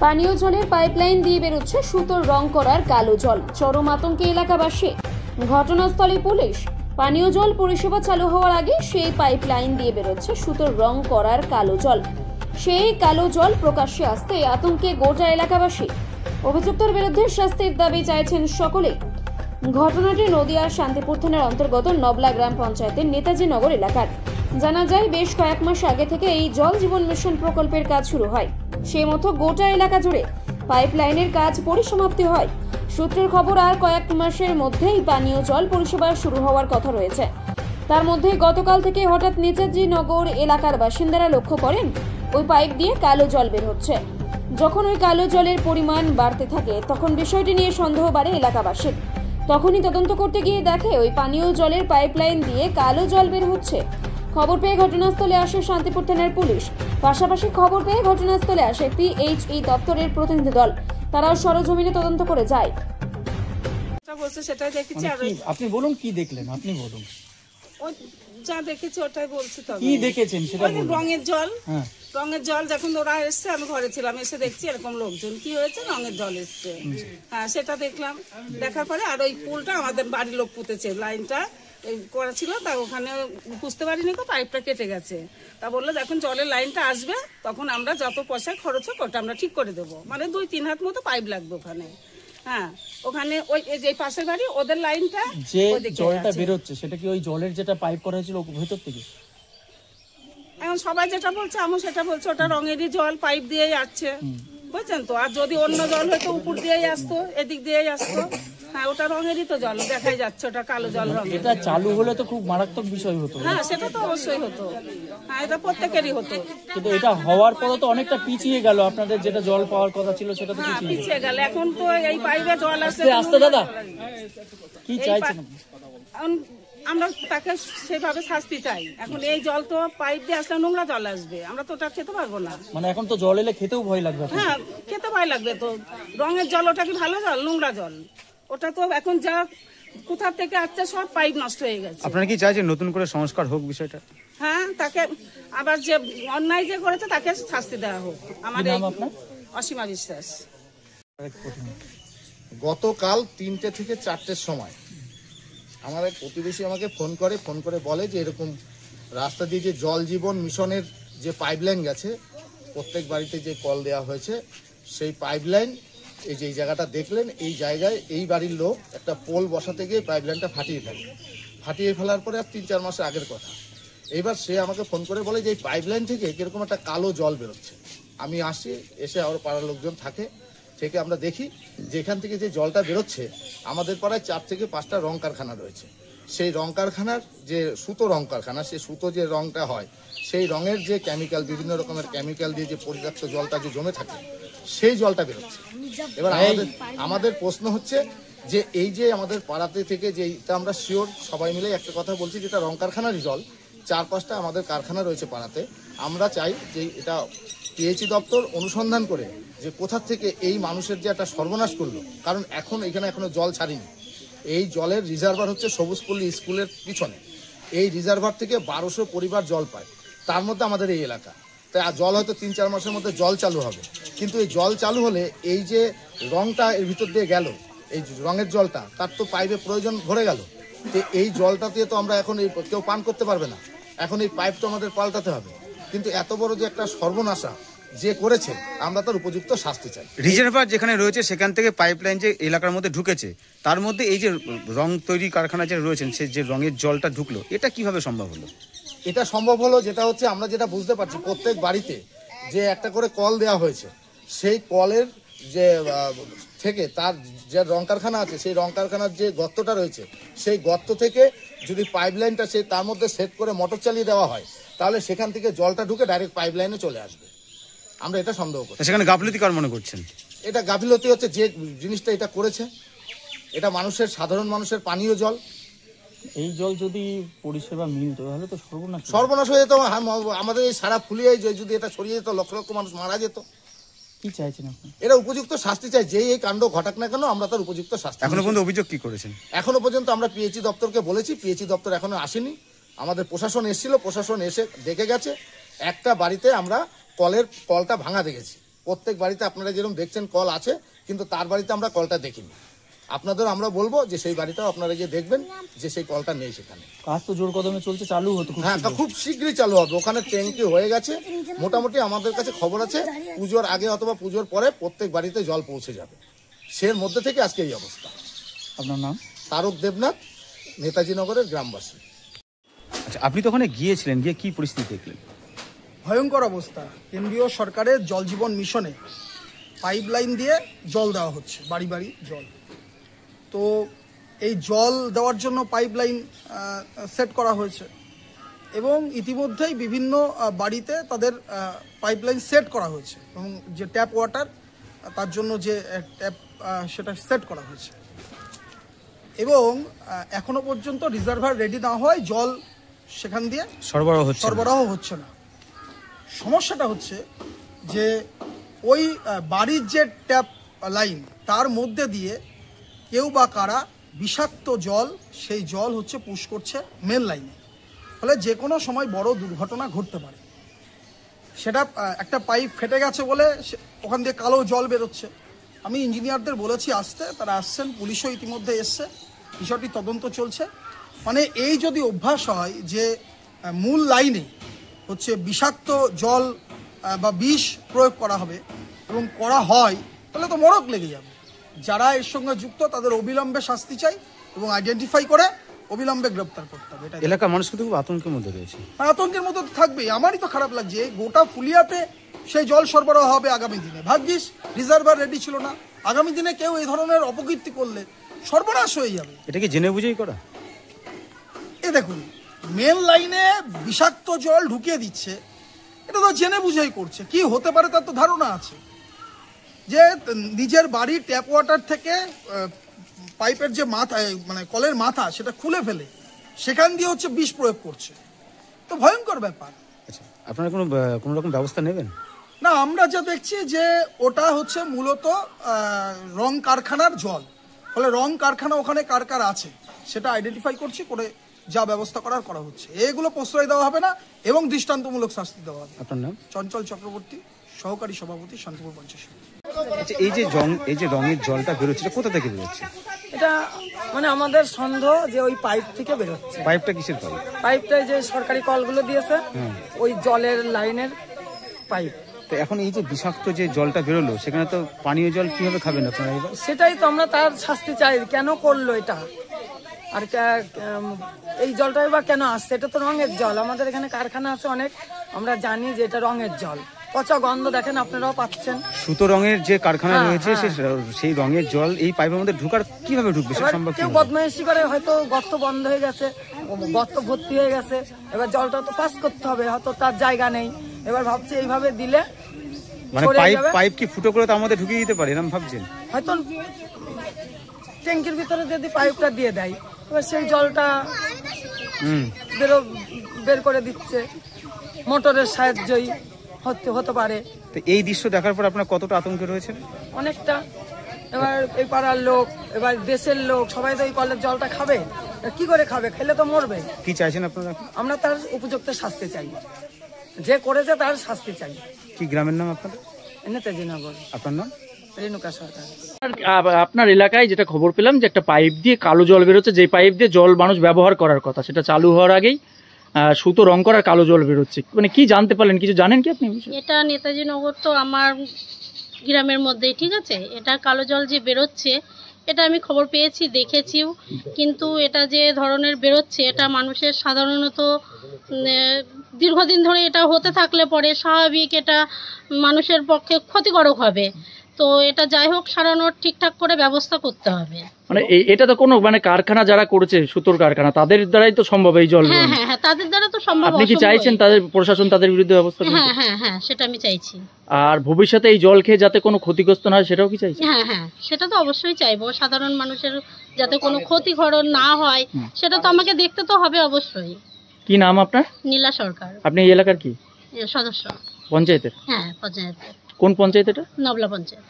পানীয় জলের পাইপলাইন দিয়ে বেরোচ্ছে সুতোর রং করার কালো জল। চরম আতঙ্কে এলাকাবাসী। ঘটনাস্থলে পুলিশ। পানীয় জল পরিষেবা চালু হওয়ার আগে সেই পাইপলাইন দিয়ে বেরোচ্ছে সুতোর রং করার কালো জল। সেই কালো জল প্রকাশ্যে আসতে আতঙ্কে গোটা এলাকাবাসী। অভিযুক্তর বিরুদ্ধে শাস্তির দাবি চাইছেন সকলে। ঘটনাটি নদিয়ার শান্তিপুর থানার অন্তর্গত নবলা গ্রাম পঞ্চায়েতের নেতাজি নগর এলাকার। জানা যায়, বেশ কয়েক মাস আগে থেকে এই জল জীবন মিশন প্রকল্পের কাজ শুরু হয়। সেই মতো গোটা এলাকা জুড়ে পাইপলাইনের কাজ পরিসমাপ্তি হয়। সূত্রের খবর, আর কয়েক মাসের মধ্যেই পানীয় জল পরিষেবা শুরু হওয়ার কথা রয়েছে। তার মধ্যে গতকাল থেকে হঠাৎ নেতাজি নগর এলাকার বাসিন্দারা লক্ষ্য করেন ওই পাইপ দিয়ে কালো জল বের হচ্ছে। যখন ওই কালো জলের পরিমাণ বাড়তে থাকে তখন বিষয়টি নিয়ে সন্দেহ বাড়ে এলাকাবাসীর। তখনই তদন্ত করতে গিয়ে দেখে ওই পানীয় জলের পাইপলাইন দিয়ে কালো জল বের হচ্ছে। খবর পেয়ে ঘটনাস্থলে আসে শান্তিপুর থানার পুলিশ। পাশাপাশি খবর পেয়ে ঘটনাস্থলে আসে PHE দপ্তরের প্রতিনিধি দল। তারাও সরজমিনে তদন্ত করে যায়। সেটাই দেখেছি। আপনি বলুন কি দেখলেন, আপনি বলুন। যা দেখেছি ওটাই বলছি। তো কি দেখেছেন সেটা বলুন। রঙের জল, হ্যাঁ রঙের জল যখন ওরা এসছে আমি ঘরে ছিলাম, এসে দেখছি এরকম লোকজন কি হয়েছে, রঙের জল এসছে। হ্যাঁ, সেটা দেখলাম। দেখার পরে আর ওই পুলটা আমাদের বাড়ির লোক পুঁতেছে, লাইনটা করা ছিল, তা ওখানে বুঝতে পারিনি তো পাইপটা কেটে গেছে। তা বললো যখন জলের লাইনটা আসবে তখন আমরা যত পয়সা খরচ হোক ওটা আমরা ঠিক করে দেবো। মানে 2-3 হাত মতো পাইপ লাগবে ওখানে। হ্যাঁ, ওখানে ওই যে পাশের বাড়ি ওদের লাইনটা, যে জলটা বেরোচ্ছে সেটা কি ওই জলের যেটা পাইপ করা হয়েছিল ভেতর থেকে? এখন সবাই যেটা বলছে আমি সেটা বলছি, ওটা রঙেরই জল, পাইপ দিয়েই আসছে, বুঝছেন তো। আর যদি অন্য জল হয়তো উপর দিয়েই আসতো, এদিক দিয়েই আসতো। হ্যাঁ, ওটা রঙেরই তো জল, দেখাই যাচ্ছে ওটা কালো জল। এটা চালু হলে তো খুব মারাত্মক বিষয় হতো। হ্যাঁ, সেটা তো অবশ্যই হতো। হ্যাঁ, এটা প্রত্যেকেরই হতো। কিন্তু এটা হওয়ার পরে তো অনেকটা পিছিয়ে গেল। আপনাদের যেটা জল পাওয়ার কথা ছিল সেটা তো পিছিয়ে গেল। এখন তো এই পাইপে জল আসছে। আস্তে দাদা, কি চাইছেন আমরা? তাকে সেভাবে শাস্তি চাই। এখন এই জল তো পাইপ দিয়ে আসলে নোংরা জল আসবে, আমরা তো ওটা খেতে পারবো না। মানে এখন তো জল এলে খেতেও ভয় লাগবে। হ্যাঁ, খেতে ভয় লাগবে তো। রঙের জল ওটা কি ভালো জল? নোংরা জল ওটা তো। এখন যা কোথা থেকে আসছে সব পাইপ নষ্ট হয়ে গেছে। আপনারা কি চাইছেন নতুন করে সংস্কার হোক বিষয়টা? হ্যাঁ, তাকে আবার যে অন্যায় যে করেছে তাকে শাস্তি দেওয়া হোক। আমার অসীমা বিশ্বাস। গতকাল 3টে থেকে 4টের সময় আমার এক প্রতিবেশী আমাকে ফোন করে বলে যে এরকম রাস্তা দিয়ে যে জল জীবন মিশনের যে পাইপলাইন গেছে, প্রত্যেক বাড়িতে যে কল দেওয়া হয়েছে সেই পাইপলাইন, এই যে এই জায়গাটা দেখলেন, এই জায়গায় এই বাড়ির লোক একটা পোল বসাতে গিয়ে পাইপলাইনটা ফাটিয়ে ফেলার পরে আর 3-4 মাসের আগের কথা। এইবার সে আমাকে ফোন করে বলে যে এই পাইপলাইন থেকে কিরকম একটা কালো জল বেরোচ্ছে। আমি আসি, এসে আবার পাড়ার লোকজন থাকে আমরা দেখি যে এখান থেকে যে জলটা বেরোচ্ছে, আমাদের পাড়ায় 4 থেকে 5টা রং কারখানা রয়েছে। সেই রং কারখানার যে সুতো রং কারখানা, সেই সুতো যে রংটা হয় সেই রঙের যে কেমিক্যাল, বিভিন্ন রকমের কেমিক্যাল দিয়ে যে পরিত্যক্ত জলটা যে জমে থাকে সেই জলটা বেরোচ্ছে। এবার আমাদের প্রশ্ন হচ্ছে যে এই যে আমাদের পাড়াতে থেকে যে এটা আমরা শিওর সবাই মিলে একটা কথা বলছি, যেটা রং কারখানারই জল, 4-5টা আমাদের কারখানা রয়েছে পাড়াতে। আমরা চাই যে এটা PHE দপ্তর অনুসন্ধান করে যে কোথা থেকে এই মানুষের যে একটা সর্বনাশ করলো। কারণ এখন এখানে এখনো জল ছাড়িনি। এই জলের রিজার্ভার হচ্ছে সবুজপল্লী স্কুলের পিছনে। এই রিজার্ভার থেকে 1200 পরিবার জল পায়, তার মধ্যে আমাদের এই এলাকা। তাই জল হয়তো 3-4 মাসের মধ্যে জল চালু হবে। কিন্তু এই জল চালু হলে এই যে রংটা এর ভিতর দিয়ে গেল, এই রঙের জলটা, তার তো পাইপে প্রয়োজন ভরে গেল। তো এই জলটা দিয়ে তো আমরা এখন কেউ পান করতে পারবে না। এখন এই পাইপ তো আমাদের পাল্টাতে হবে। কিন্তু এত বড় যে একটা সর্বনাশা যে করেছে, আমরা তার উপযুক্ত শাস্তি চাই। রিজার্ভার যেখানে রয়েছে সেখান থেকে পাইপলাইন যে এলাকার মধ্যে ঢুকেছে, তার মধ্যে এই যে রং তৈরি কারখানা যে রয়েছেন, সে যে রঙের জলটা ঢুকলো, এটা কিভাবে সম্ভব হলো? এটা সম্ভব হলো যেটা হচ্ছে, আমরা যেটা বুঝতে পারছি, প্রত্যেক বাড়িতে যে একটা করে কল দেওয়া হয়েছে, সেই কলের যে থেকে তার যে রং কারখানা আছে, সেই রং কারখানার যে গর্তটা রয়েছে, সেই গর্ত থেকে যদি পাইপলাইনটা সেই তার মধ্যে সেট করে মোটর চালিয়ে দেওয়া হয়, তাহলে সেখান থেকে জলটা ঢুকে ডাইরেক্ট পাইপলাইনে চলে আসবে। আমরা এটা সন্দেহ করি। সেখানে গাফিলতি কার মনে করছেন? এটা গাফিলতি হচ্ছে যে জিনিসটা এটা করেছে, এটা সাধারণ মানুষের পানীয় জল। এই জল যদি পরিষেবা মিলতো তাহলে তো সর্বনাশ হয়ে যেত। আমাদের এই সারা ফুলিয়ে যদি এটা ছড়িয়ে যেত, লক্ষ লক্ষ মানুষ মারা যেত। কি চাইছেন আপনি? এরা উপযুক্ত শাস্তি চাই। যেই এই কাণ্ড ঘটাক না কেন, আমরা তার উপযুক্ত শাস্তি। এখনো পর্যন্ত অভিযোগ কি করেছেন? এখনো পর্যন্ত আমরা PHE দপ্তরকে বলেছি, PHE দপ্তর এখনো আসেনি। আমাদের প্রশাসন এসেছিল, প্রশাসন এসে দেখে গেছে। একটা বাড়িতে আমরা কলটা ভাঙা দেখেছি, প্রত্যেক বাড়িতে আপনারা যেরকম দেখছেন কল আছে, কিন্তু তার বাড়িতে আমরা কলটা দেখিনি। আপনাদের আমরা বলবো যে সেই বাড়িটাও আপনারা গিয়ে দেখবেন যে সেই কলটা নেই সেখানে। কাজ তো জোর কদমে চলছে, চালু হতো খুব হ্যাঁ, তা খুব শীঘ্রই চালু হবে। ওখানে ট্যাঙ্কি হয়ে গেছে মোটামুটি, আমাদের কাছে খবর আছে পুজোর আগে অথবা পুজোর পরে প্রত্যেক বাড়িতে জল পৌঁছে যাবে। সের মধ্যে থেকে আজকে এই অবস্থা। আপনার নাম? তারক দেবনাথ, নেতাজি নগরের গ্রামবাসী। আচ্ছা, আপনি তো ওখানে গিয়েছিলেন, গিয়ে কি পরিস্থিতি দেখলেন? ভয়ঙ্কর অবস্থা। কেন্দ্রীয় সরকারের জল জীবন মিশনে পাইপ লাইন দিয়ে জল দেওয়া হচ্ছে, বাড়ি বাড়ি জল। তো এই জল দেওয়ার জন্য পাইপ লাইন সেট করা হয়েছে এবং ইতিমধ্যেই বিভিন্ন বাড়িতে তাদের পাইপ লাইন সেট করা হয়েছে এবং যে ট্যাপ ওয়াটার তার জন্য যে ট্যাপ সেটা সেট করা হয়েছে এবং এখনো পর্যন্ত রিজার্ভার রেডি না হয় জল সেখান দিয়ে সরবরাহ হচ্ছে না। সমস্যাটা হচ্ছে যে ওই বাড়ির যে ট্যাপ লাইন তার মধ্যে দিয়ে কেউ বা কারা বিষাক্ত জল, সেই জল হচ্ছে পুশ করছে মেন লাইনে, ফলে যে কোনো সময় বড় দুর্ঘটনা ঘটতে পারে। সেটা একটা পাইপ ফেটে গেছে বলে ওখান দিয়ে কালো জল বেরোচ্ছে। আমি ইঞ্জিনিয়ারদের বলেছি আসতে, তারা আসছেন, পুলিশও ইতিমধ্যে এসছে, বিষয়টি তদন্ত চলছে। মানে এই যদি অভ্যাস হয় যে মূল লাইনে হচ্ছে বিষাক্ত জল বা বিষ প্রয়োগ করা হবে এবং করা হয়, তাহলে তো মরক লেগে যাবে। যারা এর সঙ্গে যুক্ত তাদের অবিলম্বে শাস্তি চাই এবং আইডেন্টিফাই করে অবিলম্বে গ্রেপ্তার করতে হবে। এটা এলাকার মানুষ কিন্তু খুব আতঙ্কের মধ্যে রয়েছে। আতঙ্কের মধ্যে থাকবেই। আমারই তো খারাপ লাগছে, গোটা ফুলিয়াতে সেই জল সরবরাহ হবে আগামী দিনে। ভাগ্যিস রিজার্ভার রেডি ছিল না। আগামী দিনে কেউ এই ধরনের অপকীর্তি করলে সর্বনাশ হয়ে যাবে। এটা কি জেনে বুঝেই করা? এ দেখুন, মেন লাইনে বিষাক্ত জল ঢুকিয়ে দিচ্ছে, এটা তো জেনে বুঝেই করছে। কি হতে পারে তার তো ধারণা আছে, যে নিজের বাড়ির ট্যাপ ওয়াটার থেকে পাইপের যে মাথা, মানে কলের মাথা, সেটা খুলে ফেলে সেখান দিয়ে হচ্ছে বিষ প্রয়োগ করছে। তো ভয়ঙ্কর ব্যাপার। আচ্ছা, আপনারা কোনো রকম ব্যবস্থা নেবেন? না, আমরা যা দেখছি যে ওটা হচ্ছে মূলত রং কারখানার জল, ফলে রং কারখানা ওখানে কার কার আছে সেটা আইডেন্টিফাই করছি, করে যা ব্যবস্থা করা হচ্ছে। এগুলো প্রশ্রয় দেওয়া হবে না এবং দৃষ্টান্তমূলক শাস্তি দেওয়া হবে। আপনার নাম? চঞ্চল চক্রবর্তী, সহকারী সভাপতি, শান্তিপুর পঞ্চায়েত। আচ্ছা, এই যে রঙের জলটা বেরোচ্ছে, কোথা থেকে বেরোচ্ছে? এটা মানে আমাদের সন্দেহ যে ওই পাইপ থেকে বেরোচ্ছে। পাইপটা কিসের পাইপ? পাইপটা যে সরকারি কলগুলো দিয়েছে, ওই জলের লাইনের পাইপ। তো এখন এই যে বিষাক্ত যে জলটা বেরোলো, সেখানে তো পানীয় জল কিভাবে খাবেন আপনারা? সেটাই তো আমরা তার শাস্তি চাই। কেন করলো এটা, আর এই জলটাই বা কেন আসছে? এটা তো রঙের জল। আমাদের এখানে কারখানা আছে অনেক, আমরা জানি যে এটা রঙের জল। পচা গন্ধ দেখেন, আপনারাও পাচ্ছেন। সুতো রঙের যে কারখানা রয়েছে, সেই রঙের জল এই পাইপের মধ্যে ঢুকার কিভাবে ঢুকবে? কেউ বদমাইশি করে, হয়তো গর্ত বন্ধ হয়ে গেছে, গর্ত ভর্তি হয়ে গেছে, এবার জলটা তো পাস করতে হবে, হয়তো তার জায়গা নেই। এবার ভাবছে এইভাবে দিলে মানে পাইপ কি ফুটো করে তার মধ্যে ঢুকিয়ে দিতে পারে, এরকম ভাবছেন? হয়তো ট্যাঙ্কির ভিতরে যদি পাইপটা দিয়ে দেয়, এবার সেই জলটা বের করে দিচ্ছে, মোটরের সাহায্যই হতে পারে। তো এই দৃশ্য দেখার পর আপনার কতটা আতঙ্কে রয়েছে? অনেকটা। এবার এই পাড়ার লোক, এবার দেশের লোক, সবাই তো এই কলের জলটা খাবে, কি করে খাবে? খেলে তো মরবে। কি চাইছেন আপনারা? আমরা তার উপযুক্ত শাস্তি চাই, যে করেছে তার শাস্তি চাই। কি গ্রামের নাম আপনাদের? নেতাজি নগর। আপনার নাম? রেণুকা সরকার। আপনার এলাকায় যেটা খবর পেলাম যে একটা পাইপ দিয়ে কালো জল বেরোচ্ছে, যে পাইপ দিয়ে জল মানুষ ব্যবহার করার কথা, সেটা চালু হওয়ার আগেই সুতো রং করার কালো জল বেরোচ্ছে। মানে কি জানতে পারলেন, কিছু জানেন কি আপনি? এটা নেতাজি নগর তো আমার গ্রামের মধ্যেই, ঠিক আছে। এটা কালো জল যে বেরোচ্ছে, এটা আমি খবর পেয়েছি, দেখেছিও, কিন্তু এটা যে ধরনের বেরোচ্ছে, এটা মানুষের সাধারণত দীর্ঘদিন ধরে এটা হতে থাকলে পরে স্বাভাবিক এটা মানুষের পক্ষে ক্ষতিকারক হবে। তো এটা যাই হোক, সারানোর ঠিকঠাক করে ব্যবস্থা করতে হবে। মানে এটা তো কোনো মানে কারখানা যারা করেছে, সুতোর কারখানা, তাদের দ্বারাই তো সম্ভব এই জল। হ্যাঁ হ্যাঁ হ্যাঁ, তাদের দ্বারা তো সম্ভব। আপনি কি চাইছেন তাদের, প্রশাসন তাদের বিরুদ্ধে ব্যবস্থা? হ্যাঁ হ্যাঁ হ্যাঁ, সেটা আমি চাইছি। আর ভবিষ্যতে এই জল খেয়ে যাতে কোনো ক্ষতিগ্রস্ত না হয়, সেটাও কি চাইছেন? হ্যাঁ হ্যাঁ, সেটা তো অবশ্যই চাইবো। সাধারণ মানুষের যাতে কোনো ক্ষতিকরণ না হয়, সেটা তো আমাকে দেখতে তো হবে অবশ্যই। কি নাম আপনার? নীলা সরকার। আপনি এই এলাকার কি সদস্য? পঞ্চায়েতের? হ্যাঁ, পঞ্চায়েতের। কোন পঞ্চায়েত এটা? নবলা পঞ্চায়েত।